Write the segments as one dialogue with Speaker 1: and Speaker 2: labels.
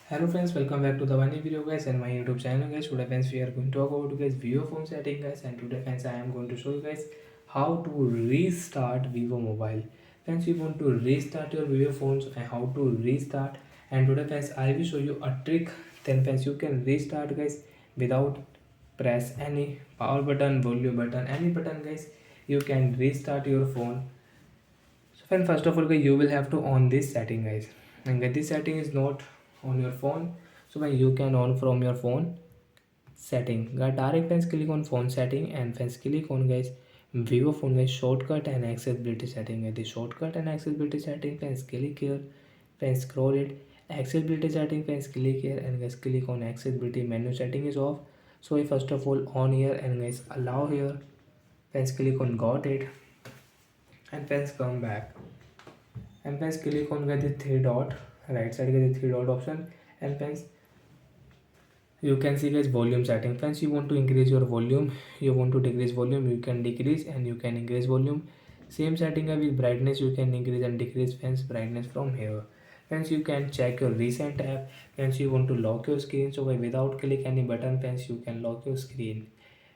Speaker 1: Hello friends, welcome back to the one new video guys and my YouTube channel guys. Today friends we are going to talk about guys Vivo phone setting guys, and today friends I am going to show you guys how to restart Vivo mobile. Friends, you want to restart your Vivo phones and how to restart, and today friends I will show you a trick. Then friends you can restart guys without press any power button, volume button, any button guys. You can restart your phone. So friend, first of all guys, you will have to on this setting guys, and guys, this setting is not on your phone. So when you can on from your phone setting, guys, direct friends click on phone setting and friends click on guys Vivo phone guys shortcut and accessibility setting. At the shortcut and accessibility setting, friends click here, friends scroll it, accessibility setting, friends click here, and guys click on accessibility menu setting is off. So I first of all on here and guys allow here, friends click on got it, and friends come back and friends click on the three dot right side, get the three dot option, and friends you can see guys volume setting. Friends, you want to increase your volume, you want to decrease volume, you can decrease and you can increase volume. Same setting with brightness, you can increase and decrease friends brightness from here. Friends, you can check your recent app. Friends, you want to lock your screen, so without click any button friends you can lock your screen.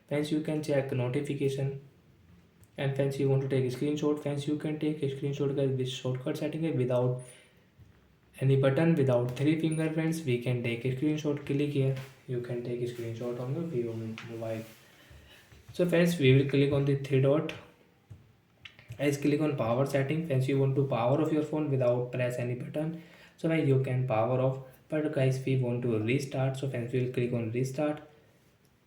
Speaker 1: Friends, you can check notification, and friends you want to take a screenshot. Friends, you can take a screenshot guys with shortcut setting without any button, without three finger. Friends, we can take a screenshot. Click here, you can take a screenshot on your Vivo mobile. So friends, we will click on the three dot. As click on power setting. Friends, you want to power off your phone without press any button, so now you can power off. But guys, we want to restart, so friends we will click on restart.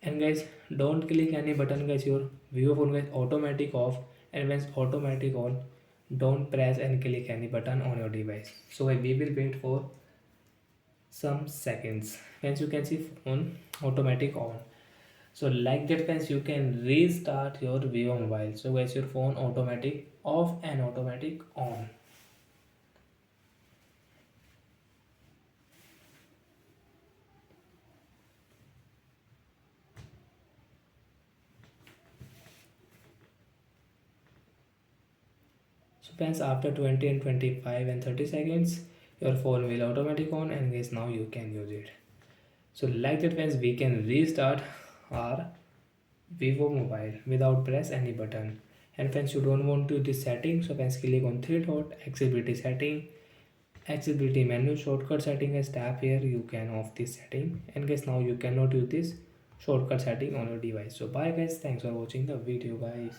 Speaker 1: And guys, don't click any button guys, your Vivo phone guys automatic off, and when it's automatic on, don't press and click any button on your device. So we will wait for some seconds. Friends, you can see phone automatic on. So like that friends, you can restart your Vivo mobile. So guys, your phone automatic off and automatic on. So friends, after 20 and 25 and 30 seconds, your phone will automatic on, and guys now you can use it. So like that friends, we can restart our Vivo mobile without press any button. And friends, you don't want to this setting, so friends click on three dot accessibility setting, accessibility menu shortcut setting as tap here, you can off this setting, and guys now you cannot use this shortcut setting on your device. So bye guys, thanks for watching the video guys.